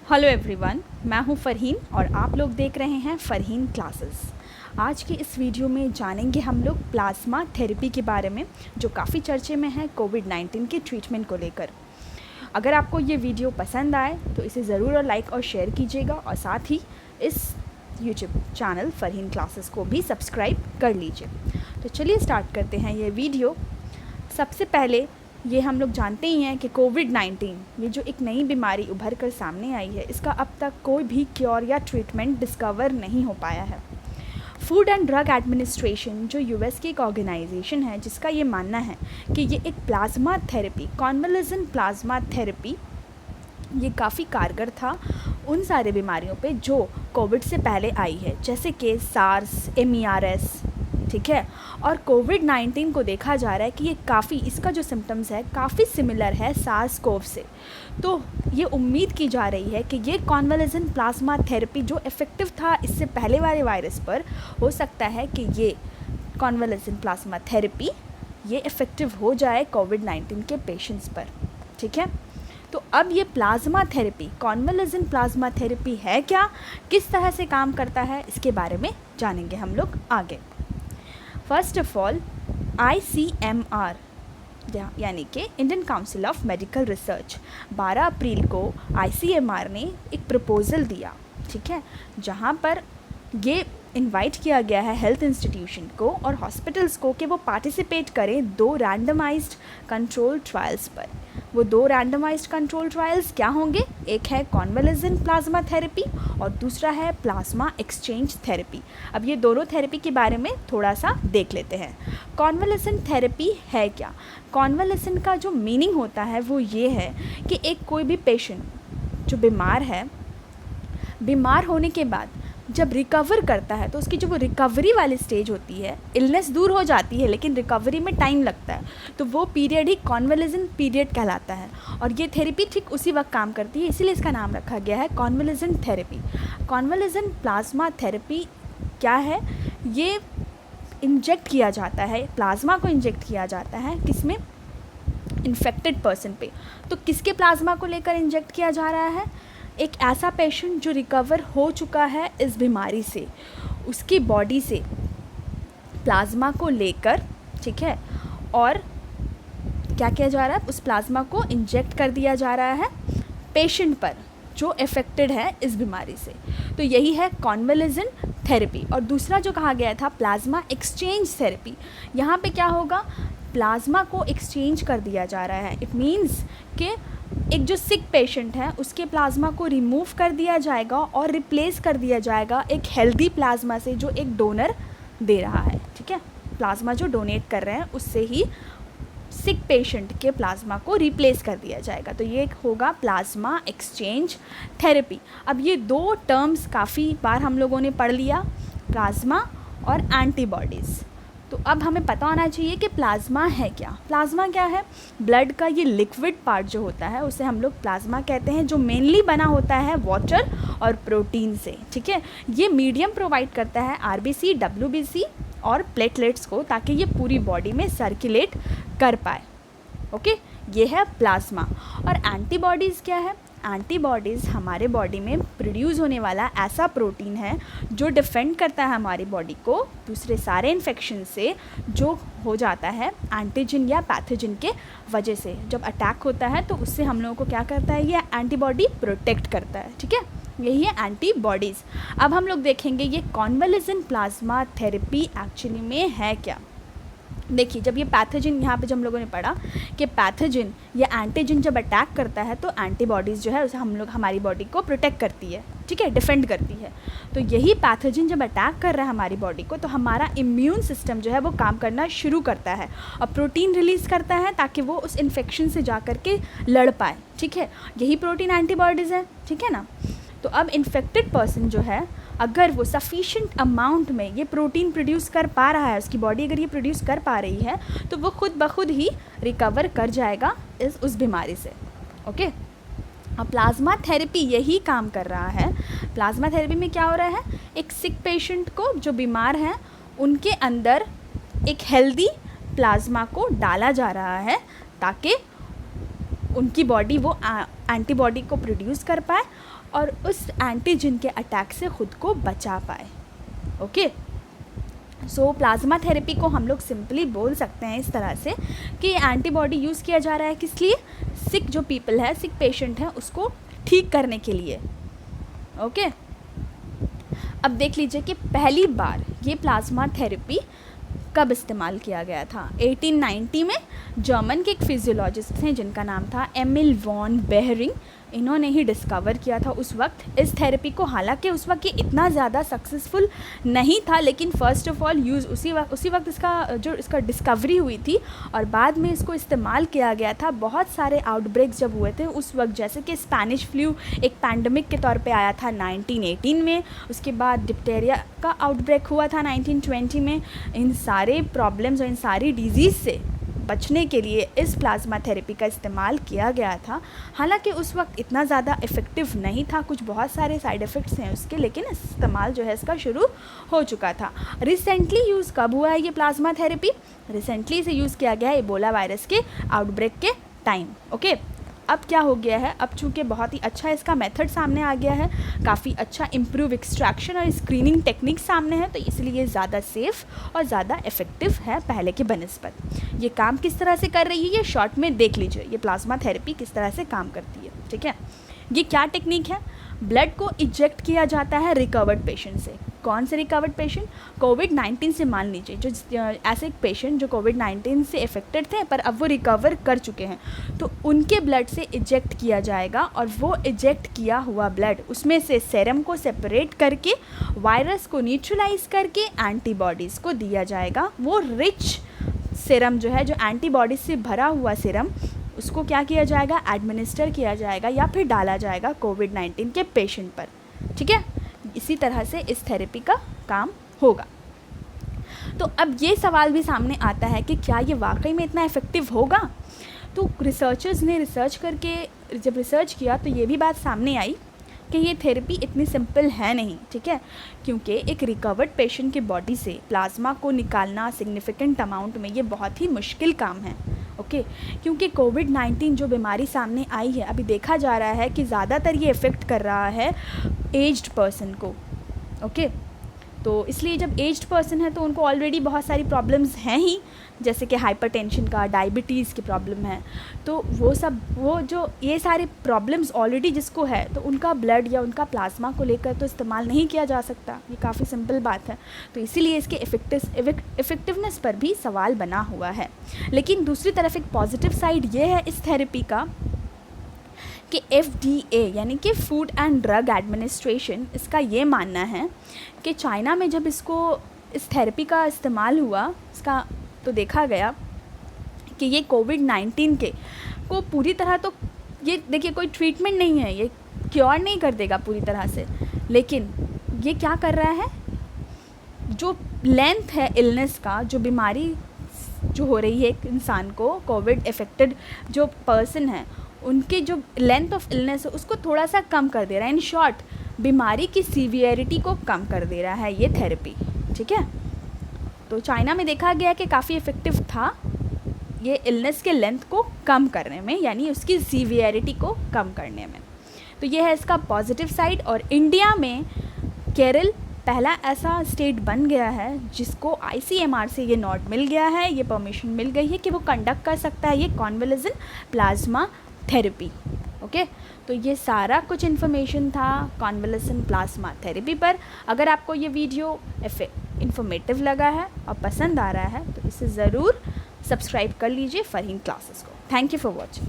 Hello everyone, मैं हूं फ़रहीन और आप लोग देख रहे हैं फ़रहीन क्लासेस। आज के इस वीडियो में जानेंगे हम लोग प्लाज्मा थेरेपी के बारे में, जो काफ़ी चर्चे में है कोविड-19 के ट्रीटमेंट को लेकर। अगर आपको ये वीडियो पसंद आए तो इसे ज़रूर लाइक और शेयर कीजिएगा और साथ ही इस यूट्यूब चैनल फ़रहीन क्लासेस को भी सब्सक्राइब कर लीजिए। तो चलिए स्टार्ट करते हैं ये वीडियो। सबसे पहले ये हम लोग जानते ही हैं कि कोविड-19 ये जो एक नई बीमारी उभर कर सामने आई है, इसका अब तक कोई भी क्योर या ट्रीटमेंट डिस्कवर नहीं हो पाया है। फूड एंड ड्रग एडमिनिस्ट्रेशन जो यूएस की एक ऑर्गेनाइजेशन है, जिसका ये मानना है कि ये एक plasma therapy, convalescent plasma therapy, ये काफ़ी कारगर था उन सारे बीमारियों पे जो कोविड से पहले आई है, जैसे कि सार्स, MERS, ठीक है। और कोविड-19 को देखा जा रहा है कि ये काफ़ी, इसका जो सिम्टम्स है काफ़ी सिमिलर है सार्स कोव से। तो ये उम्मीद की जा रही है कि ये कॉन्वलेसेंट प्लाज्मा थेरेपी जो इफ़ेक्टिव था इससे पहले वाले वायरस पर, हो सकता है कि ये कॉन्वलेसेंट प्लाज्मा थेरेपी ये इफ़ेक्टिव हो जाए कोविड-19 के पेशेंट्स पर, ठीक है। तो अब ये plasma therapy, convalescent plasma therapy है क्या, किस तरह से काम करता है, इसके बारे में जानेंगे हम लोग आगे। फर्स्ट ऑफ ऑल, ICMR यानी कि Indian council of medical research 12 अप्रैल को ICMR ने एक प्रपोज़ल दिया, ठीक है, जहाँ पर ये इनवाइट किया गया है हेल्थ इंस्टीट्यूशन को और हॉस्पिटल्स को कि वो पार्टिसिपेट करें 2 रैंडमाइज्ड कंट्रोल ट्रायल्स पर। वो 2 रैंडमाइज्ड कंट्रोल ट्रायल्स क्या होंगे? एक है कॉन्वलेसेंट प्लाज्मा थेरेपी और दूसरा है प्लाज्मा एक्सचेंज थेरेपी। अब ये दोनों थेरेपी के बारे में थोड़ा सा देख लेते हैं। कॉन्वलेसेंट थेरेपी है क्या? कॉन्वलेसेंट का जो मीनिंग होता है वो ये है कि एक कोई भी पेशेंट जो बीमार है, बीमार होने के बाद जब रिकवर करता है तो उसकी जो वो रिकवरी वाली स्टेज होती है, इलनेस दूर हो जाती है लेकिन रिकवरी में टाइम लगता है, तो वो पीरियड ही कॉन्वलेसेंट पीरियड कहलाता है। और ये थेरेपी ठीक उसी वक्त काम करती है, इसीलिए इसका नाम रखा गया है convalescent therapy. Convalescent plasma therapy क्या है? ये इंजेक्ट किया जाता है, प्लाज्मा को इंजेक्ट किया जाता है किसमें? इन्फेक्टेड पर्सन पे। तो किसके प्लाज्मा को लेकर इंजेक्ट किया जा रहा है? एक ऐसा पेशेंट जो रिकवर हो चुका है इस बीमारी से, उसकी बॉडी से प्लाज्मा को लेकर, ठीक है, और क्या किया जा रहा है? उस प्लाज्मा को इंजेक्ट कर दिया जा रहा है पेशेंट पर जो अफेक्टेड है इस बीमारी से। तो यही है कॉन्वलेसेंट थेरेपी। और दूसरा जो कहा गया था प्लाज्मा एक्सचेंज थेरेपी, यहाँ पे क्या होगा? प्लाज्मा को एक्सचेंज कर दिया जा रहा है। इट मीन्स कि एक जो सिक पेशेंट है उसके प्लाज्मा को रिमूव कर दिया जाएगा और रिप्लेस कर दिया जाएगा एक हेल्दी प्लाज्मा से जो एक डोनर दे रहा है, ठीक है। प्लाज्मा जो डोनेट कर रहे हैं उससे ही सिक पेशेंट के प्लाज्मा को रिप्लेस कर दिया जाएगा। तो ये होगा प्लाज्मा एक्सचेंज थेरेपी। अब ये 2 टर्म्स काफ़ी बार हम लोगों ने पढ़ लिया, प्लाज्मा और एंटीबॉडीज़। तो अब हमें पता होना चाहिए कि प्लाज्मा है क्या। प्लाज्मा क्या है? ब्लड का ये लिक्विड पार्ट जो होता है उसे हम लोग प्लाज्मा कहते हैं, जो मेनली बना होता है वाटर और प्रोटीन से, ठीक है। ये मीडियम प्रोवाइड करता है RBC, WBC और प्लेटलेट्स को, ताकि ये पूरी बॉडी में सर्कुलेट कर पाए। ओके, ये है प्लाज्मा। और एंटीबॉडीज़ क्या है? एंटीबॉडीज़ हमारे बॉडी में प्रोड्यूस होने वाला ऐसा प्रोटीन है जो डिफेंड करता है हमारी बॉडी को दूसरे सारे इन्फेक्शन से जो हो जाता है एंटीजन या पैथोजन के वजह से। जब अटैक होता है तो उससे हम लोगों को क्या करता है? ये एंटीबॉडी प्रोटेक्ट करता है, ठीक है। यही है एंटीबॉडीज़। अब हम लोग देखेंगे ये कॉन्वलेसेंट प्लाज्मा थेरेपी एक्चुअली में है क्या। देखिए, जब ये पैथोजन, यहाँ पे जब हम लोगों ने पढ़ा कि पैथोजन या एंटीजन जब अटैक करता है तो एंटीबॉडीज़ जो है उसे हम लोग हमारी बॉडी को प्रोटेक्ट करती है, ठीक है, डिफेंड करती है। तो यही पैथोजन जब अटैक कर रहा है हमारी बॉडी को तो हमारा इम्यून सिस्टम जो है वो काम करना शुरू करता है और प्रोटीन रिलीज़ करता है ताकि वो उस इन्फेक्शन से जा कर के लड़ पाए, ठीक है। यही प्रोटीन एंटीबॉडीज़ है, ठीक है ना। तो अब इन्फेक्टेड पर्सन जो है, अगर वो सफिशिएंट अमाउंट में ये प्रोटीन प्रोड्यूस कर पा रहा है, उसकी बॉडी अगर ये प्रोड्यूस कर पा रही है तो वो खुद ब खुद ही रिकवर कर जाएगा उस बीमारी से। ओके, अब प्लाज्मा थेरेपी यही काम कर रहा है। प्लाज्मा थेरेपी में क्या हो रहा है? एक सिक पेशेंट को जो बीमार हैं उनके अंदर एक हेल्दी प्लाज्मा को डाला जा रहा है ताकि उनकी बॉडी वो एंटीबॉडी को प्रोड्यूस कर पाए और उस एंटीजन के अटैक से ख़ुद को बचा पाए। ओके, सो प्लाज्मा थेरेपी को हम लोग सिंपली बोल सकते हैं इस तरह से कि एंटीबॉडी यूज़ किया जा रहा है किस लिए, सिक जो पीपल है, सिक पेशेंट है, उसको ठीक करने के लिए। ओके, अब देख लीजिए कि पहली बार ये प्लाज्मा थेरेपी कब इस्तेमाल किया गया था। 1890 में जर्मन के एक फिजियोलॉजिस्ट हैं जिनका नाम था एमिल वॉन बेहरिंग, इन्होंने ही डिस्कवर किया था उस वक्त इस थेरेपी को। हालांकि उस वक्त ये इतना ज़्यादा सक्सेसफुल नहीं था, लेकिन फ़र्स्ट ऑफ ऑल यूज़ उसी वक्त इसका डिस्कवरी हुई थी और बाद में इसको इस्तेमाल किया गया था। बहुत सारे आउटब्रेक्स जब हुए थे उस वक्त, जैसे कि स्पेनिश फ्लू एक पैंडमिक के तौर पे आया था 1918 में, उसके बाद डिप्टेरिया का आउटब्रेक हुआ था 1920 में। इन सारे प्रॉब्लम्स और इन सारी डिजीज़ से बचने के लिए इस प्लाज्मा थेरेपी का इस्तेमाल किया गया था। हालांकि उस वक्त इतना ज़्यादा इफ़ेक्टिव नहीं था, कुछ बहुत सारे साइड इफ़ेक्ट्स हैं उसके, लेकिन इस्तेमाल जो है इसका शुरू हो चुका था। रिसेंटली यूज़ कब हुआ है ये प्लाज्मा थेरेपी? रिसेंटली इसे यूज़ किया गया है एबोला वायरस के आउटब्रेक के टाइम। ओके, अब क्या हो गया है, अब चूँकि बहुत ही अच्छा इसका मेथड सामने आ गया है, काफ़ी अच्छा इम्प्रूव एक्सट्रैक्शन और स्क्रीनिंग टेक्निक सामने है, तो इसलिए ज़्यादा सेफ़ और ज़्यादा इफ़ेक्टिव है पहले के बनस्पत। ये काम किस तरह से कर रही है ये शॉर्ट में देख लीजिए, ये प्लाज्मा थेरेपी किस तरह से काम करती है। ठीक है, ये क्या टेक्निक है? ब्लड को इजेक्ट किया जाता है रिकवर्ड पेशेंट से। कौन से रिकवर्ड पेशेंट? कोविड-19 से, मान लीजिए जो ऐसे पेशेंट जो कोविड-19 से इफ़ेक्टेड थे पर अब वो रिकवर कर चुके हैं, तो उनके ब्लड से इजेक्ट किया जाएगा और वो इजेक्ट किया हुआ ब्लड, उसमें से सेरम को सेपरेट करके वायरस को न्यूट्रलाइज करके एंटीबॉडीज़ को दिया जाएगा। वो रिच सेरम जो है, जो एंटीबॉडीज से भरा हुआ सेरम, उसको क्या किया जाएगा, एडमिनिस्टर किया जाएगा या फिर डाला जाएगा कोविड-19 के पेशेंट पर। ठीक है, इसी तरह से इस थेरेपी का काम होगा। तो अब ये सवाल भी सामने आता है कि क्या ये वाकई में इतना इफ़ेक्टिव होगा? तो रिसर्चर्स ने जब रिसर्च किया तो ये भी बात सामने आई कि ये थेरेपी इतनी सिंपल है नहीं। ठीक है, क्योंकि एक रिकवर्ड पेशेंट की बॉडी से प्लाज्मा को निकालना सिग्निफिकेंट अमाउंट में ये बहुत ही मुश्किल काम है। ओके, क्योंकि कोविड-19 जो बीमारी सामने आई है, अभी देखा जा रहा है कि ज़्यादातर ये इफ़ेक्ट कर रहा है एज्ड पर्सन को। ओके, तो इसलिए जब एज्ड पर्सन है तो उनको ऑलरेडी बहुत सारी प्रॉब्लम्स हैं ही, जैसे कि हाइपरटेंशन का, डायबिटीज़ की प्रॉब्लम है, तो वो जो ये सारे प्रॉब्लम्स ऑलरेडी जिसको है, तो उनका ब्लड या उनका प्लाज्मा को लेकर तो इस्तेमाल नहीं किया जा सकता। ये काफ़ी सिंपल बात है, तो इसीलिए इसके इफ़ेक्टिवनेस पर भी सवाल बना हुआ है। लेकिन दूसरी तरफ एक पॉजिटिव साइड ये है इस थेरेपी का कि FDA यानी कि फूड एंड ड्रग एडमिनिस्ट्रेशन, इसका ये मानना है कि चाइना में जब इस थेरेपी का इस्तेमाल हुआ, इसका तो देखा गया कि ये कोविड-19 को पूरी तरह, तो ये देखिए कोई ट्रीटमेंट नहीं है, ये क्योर नहीं कर देगा पूरी तरह से, लेकिन ये क्या कर रहा है, जो लेंथ है इलनेस का, जो बीमारी जो हो रही है एक इंसान को, कोविड इफ़ेक्टेड जो पर्सन है, उनके जो लेंथ ऑफ इलनेस है उसको थोड़ा सा कम कर दे रहा है। इन शॉर्ट, बीमारी की सीवियरिटी को कम कर दे रहा है ये थेरेपी। ठीक है, तो चाइना में देखा गया कि काफ़ी इफ़ेक्टिव था ये इलनेस के लेंथ को कम करने में, यानी उसकी सीवियरिटी को कम करने में। तो ये है इसका पॉजिटिव साइड। और इंडिया में केरल पहला ऐसा स्टेट बन गया है जिसको ICMR से ये नोट मिल गया है, ये परमिशन मिल गई है कि वो कंडक्ट कर सकता है ये कॉन्वलेसेंट प्लाज्मा थेरेपी। ओके, तो ये सारा कुछ इन्फॉर्मेशन था कॉन्वलेसेंट प्लाज्मा थेरेपी पर। अगर आपको ये वीडियो इन्फॉर्मेटिव लगा है और पसंद आ रहा है तो इसे ज़रूर सब्सक्राइब कर लीजिए फरहीन क्लासेस को। Thank you for watching.